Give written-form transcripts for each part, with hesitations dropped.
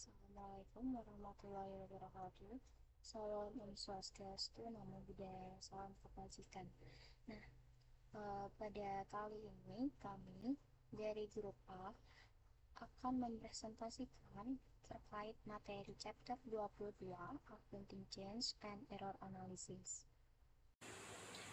Assalamualaikum warahmatullahi wabarakatuh. Salam Om Swastiastu, Namo Buddhaya, salam kebajikan. Nah, pada kali ini kami dari grup A akan mempresentasikan terkait materi chapter 22 Accounting Change and Error Analysis.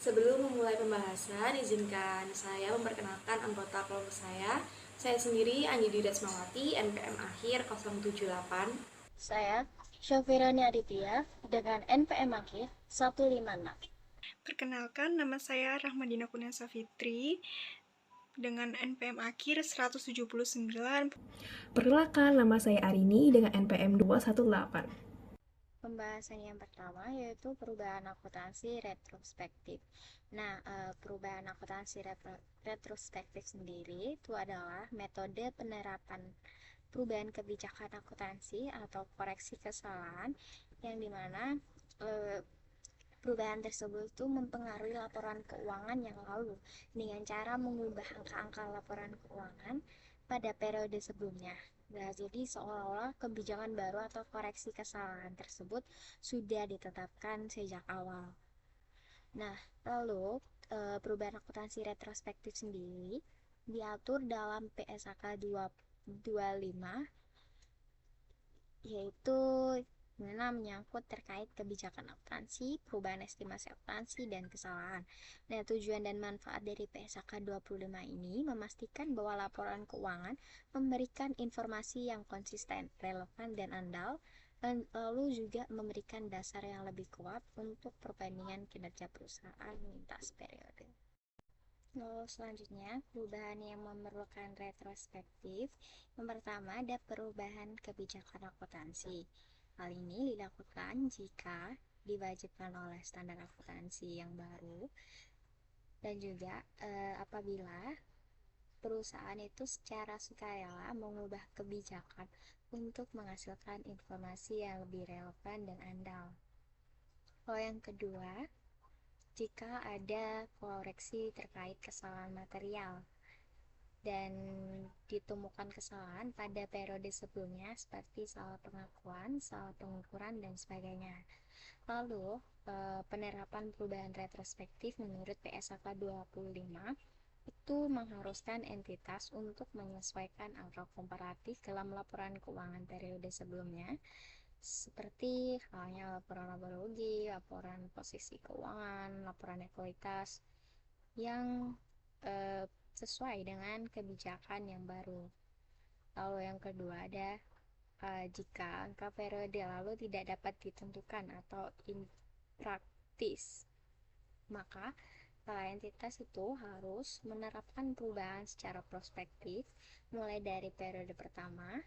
Sebelum memulai pembahasan, izinkan saya memperkenalkan anggota kelompok saya. Saya sendiri Anjidi Dasmawati, NPM akhir 078. Saya Syafirani Aditya dengan NPM akhir 156. Perkenalkan, nama saya Rahmadina Kunasa Fitri dengan NPM akhir 179. Perkenalkan, nama saya Arini dengan NPM 218. Pembahasan yang pertama yaitu perubahan akuntansi retrospektif. Nah, perubahan akuntansi retrospektif sendiri itu adalah metode penerapan perubahan kebijakan akuntansi atau koreksi kesalahan yang dimana perubahan tersebut itu mempengaruhi laporan keuangan yang lalu dengan cara mengubah angka-angka laporan keuangan pada periode sebelumnya. Nah, jadi seolah-olah kebijakan baru atau koreksi kesalahan tersebut sudah ditetapkan sejak awal. Nah, lalu perubahan akuntansi retrospektif sendiri diatur dalam PSAK 225, yaitu mana menyangkut terkait kebijakan akuntansi, perubahan estimasi akuntansi, dan kesalahan. Nah, tujuan dan manfaat dari PSAK 25 ini memastikan bahwa laporan keuangan memberikan informasi yang konsisten, relevan, dan andal, lalu juga memberikan dasar yang lebih kuat untuk perbandingan kinerja perusahaan lintas periode. Lalu selanjutnya, perubahan yang memerlukan retrospektif. Yang pertama, ada perubahan kebijakan akuntansi. Hal ini dilakukan jika diwajibkan oleh standar akuntansi yang baru dan juga apabila perusahaan itu secara sukarela mengubah kebijakan untuk menghasilkan informasi yang lebih relevan dan andal. Lalu yang kedua, jika ada koreksi terkait kesalahan material dan ditemukan kesalahan pada periode sebelumnya seperti salah pengakuan, salah pengukuran, dan sebagainya. Lalu, penerapan perubahan retrospektif menurut PSAK 25 itu mengharuskan entitas untuk menyesuaikan angka komparatif dalam laporan keuangan periode sebelumnya seperti halnya laporan laba rugi, laporan posisi keuangan, laporan ekuitas yang sesuai dengan kebijakan yang baru. Lalu yang kedua ada jika angka periode lalu tidak dapat ditentukan atau impraktis, maka entitas itu harus menerapkan perubahan secara prospektif mulai dari periode pertama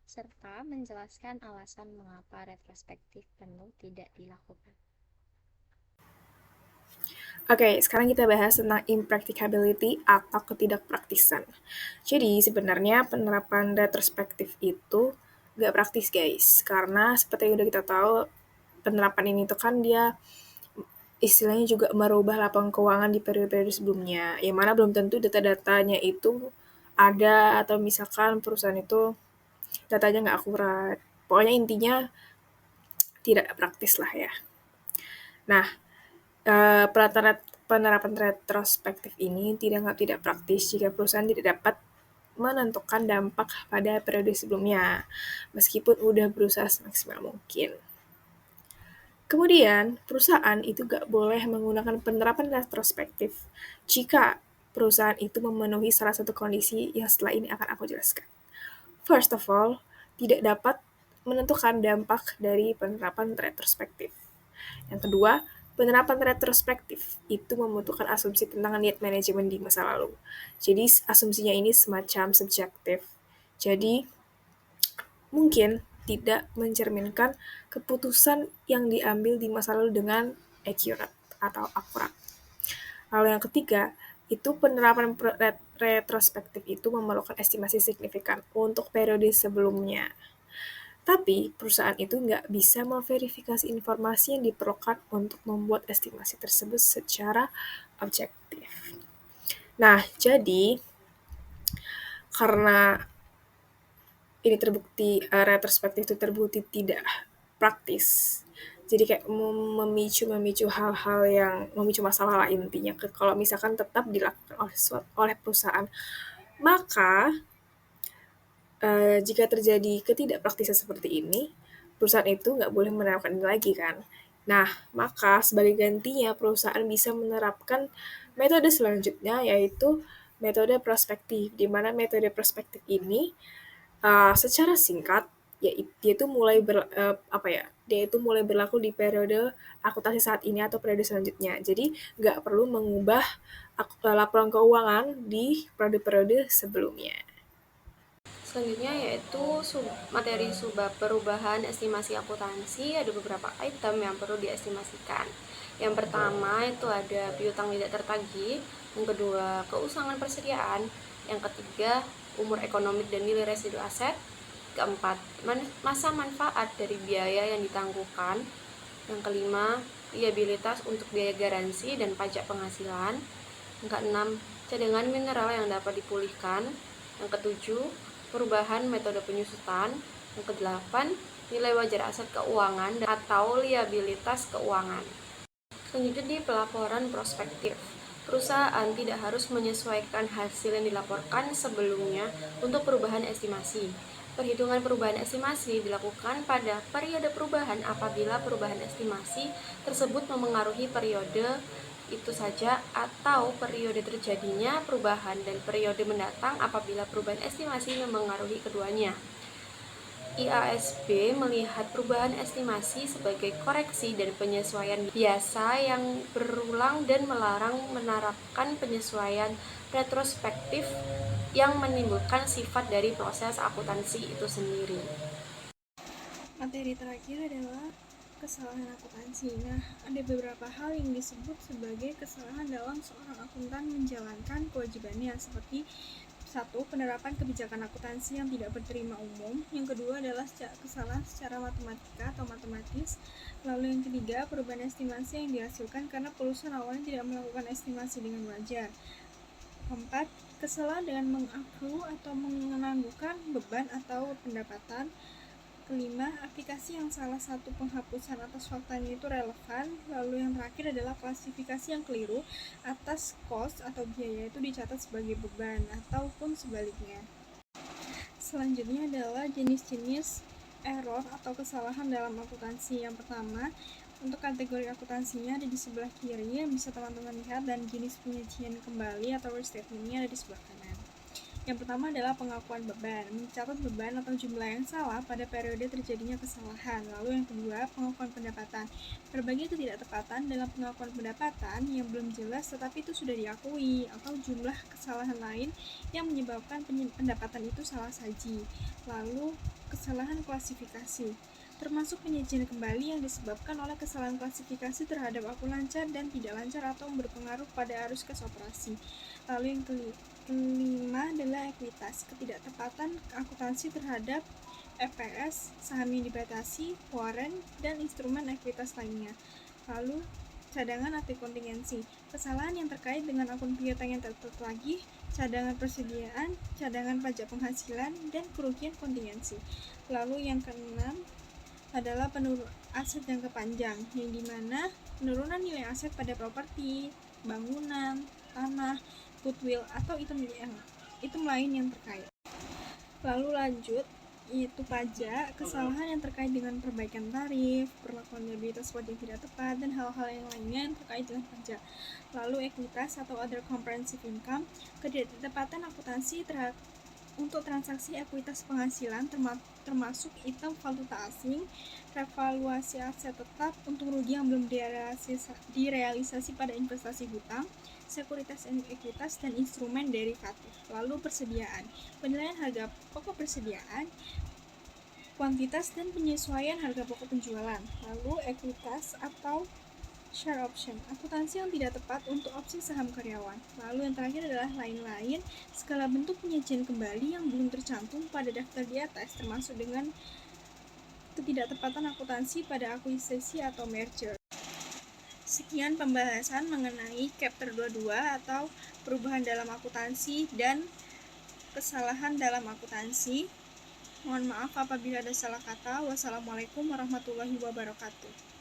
serta menjelaskan alasan mengapa retrospektif penuh tidak dilakukan. Oke, sekarang kita bahas tentang impracticability atau ketidakpraktisan. Jadi, sebenarnya penerapan retrospektif itu nggak praktis, guys. Karena seperti yang udah kita tahu, penerapan ini tuh kan dia istilahnya juga merubah laporan keuangan di periode-periode sebelumnya, yang mana belum tentu data-datanya itu ada atau misalkan perusahaan itu datanya nggak akurat. Pokoknya intinya tidak praktis lah ya. Nah, penerapan retrospektif ini tidak praktis jika perusahaan tidak dapat menentukan dampak pada periode sebelumnya, meskipun udah berusaha semaksimal mungkin. Kemudian, perusahaan itu gak boleh menggunakan penerapan retrospektif jika perusahaan itu memenuhi salah satu kondisi yang setelah ini akan aku jelaskan. First of all, tidak dapat menentukan dampak dari penerapan retrospektif. Yang kedua, penerapan retrospektif itu membutuhkan asumsi tentang niat manajemen di masa lalu. Jadi asumsinya ini semacam subjektif. Jadi mungkin tidak mencerminkan keputusan yang diambil di masa lalu dengan accurate atau akurat. Lalu yang ketiga, itu penerapan retrospektif itu memerlukan estimasi signifikan untuk periode sebelumnya. Tapi perusahaan itu nggak bisa memverifikasi informasi yang diperlukan untuk membuat estimasi tersebut secara objektif. Nah, jadi karena ini terbukti retrospektif itu terbukti tidak praktis. Jadi kayak memicu hal-hal yang memicu masalah lah intinya. Kalau misalkan tetap dilakukan oleh perusahaan, maka jika terjadi ketidakpraktisan seperti ini, perusahaan itu nggak boleh menerapkan ini lagi kan. Nah, maka sebagai gantinya perusahaan bisa menerapkan metode selanjutnya yaitu metode prospektif, di mana metode prospektif ini secara singkat dia itu mulai berlaku di periode akuntansi saat ini atau periode selanjutnya. Jadi nggak perlu mengubah laporan keuangan di periode-periode sebelumnya. Selanjutnya yaitu materi subbab perubahan estimasi akuntansi. Ada beberapa item yang perlu diestimasikan. Yang pertama itu ada piutang tidak tertagih, yang kedua keusangan persediaan, yang ketiga umur ekonomik dan nilai residu aset, keempat masa manfaat dari biaya yang ditangguhkan, yang kelima liabilitas untuk biaya garansi dan pajak penghasilan, yang keenam cadangan mineral yang dapat dipulihkan, yang ketujuh perubahan metode penyusutan, yang kedelapan nilai wajar aset keuangan atau liabilitas keuangan. Selanjutnya di pelaporan prospektif, perusahaan tidak harus menyesuaikan hasil yang dilaporkan sebelumnya untuk perubahan estimasi. Perhitungan perubahan estimasi dilakukan pada periode perubahan apabila perubahan estimasi tersebut memengaruhi periode itu saja atau periode terjadinya perubahan dan periode mendatang apabila perubahan estimasi memengaruhi keduanya. IASB melihat perubahan estimasi sebagai koreksi dan penyesuaian biasa yang berulang dan melarang menerapkan penyesuaian retrospektif yang menimbulkan sifat dari proses akuntansi itu sendiri. Materi terakhir adalah kesalahan akuntansi. Nah, ada beberapa hal yang disebut sebagai kesalahan dalam seorang akuntan menjalankan kewajibannya, seperti 1. Penerapan kebijakan akuntansi yang tidak berterima umum. Yang kedua adalah kesalahan secara matematika atau matematis. Lalu yang ketiga, perubahan estimasi yang dihasilkan karena perusahaan awalnya tidak melakukan estimasi dengan wajar. Keempat, kesalahan dengan mengakru atau menangguhkan beban atau pendapatan. Kelima, aplikasi yang salah satu penghapusan atas faktanya itu relevan. Lalu yang terakhir adalah klasifikasi yang keliru atas cost atau biaya itu dicatat sebagai beban ataupun sebaliknya. Selanjutnya adalah jenis-jenis error atau kesalahan dalam akuntansi. Yang pertama, untuk kategori akuntansinya ada di sebelah kiri yang bisa teman-teman lihat, dan jenis penyajian kembali atau restatementnya ada di sebelah kanan. Yang pertama adalah pengakuan beban, mencatat beban atau jumlah yang salah pada periode terjadinya kesalahan. Lalu yang kedua, pengakuan pendapatan, berbagai ketidaktepatan dalam pengakuan pendapatan yang belum jelas tetapi itu sudah diakui, atau jumlah kesalahan lain yang menyebabkan pendapatan itu salah saji. Lalu kesalahan klasifikasi, termasuk penyajian kembali yang disebabkan oleh kesalahan klasifikasi terhadap akun lancar dan tidak lancar atau berpengaruh pada arus kas operasi. Lalu yang kelima adalah ekuitas, ketidaktepatan akuntansi terhadap FPS, saham yang dibatasi, warrant, dan instrumen ekuitas lainnya. Lalu cadangan atau kontingensi, kesalahan yang terkait dengan akun piutang yang tak tertagih, cadangan persediaan, cadangan pajak penghasilan, dan kerugian kontingensi. Lalu yang keenam adalah penurunan aset jangka panjang, yang dimana penurunan nilai aset pada properti, bangunan, tanah, goodwill, atau item lain yang terkait. Lalu lanjut, yaitu pajak, kesalahan yang terkait dengan perbaikan tarif, perlakuan liabilitas wajib tidak tepat, dan hal-hal yang lainnya yang terkait dengan pajak. Lalu ekuitas atau other comprehensive income, ketidaktepatan akuntansi untuk transaksi ekuitas penghasilan termasuk item valuta asing, revaluasi aset tetap, untung rugi yang belum direalisasi pada investasi hutang, sekuritas ekuitas, dan instrumen derivatif. Lalu persediaan, penilaian harga pokok persediaan, kuantitas dan penyesuaian harga pokok penjualan. Lalu ekuitas atau share option, akuntansi yang tidak tepat untuk opsi saham karyawan. Lalu yang terakhir adalah lain-lain, segala bentuk penyajian kembali yang belum tercantum pada daftar di atas, termasuk dengan ketidaktepatan akuntansi pada akuisisi atau merger. Sekian pembahasan mengenai chapter 22 atau perubahan dalam akuntansi dan kesalahan dalam akuntansi. Mohon maaf apabila ada salah kata. Wassalamualaikum warahmatullahi wabarakatuh.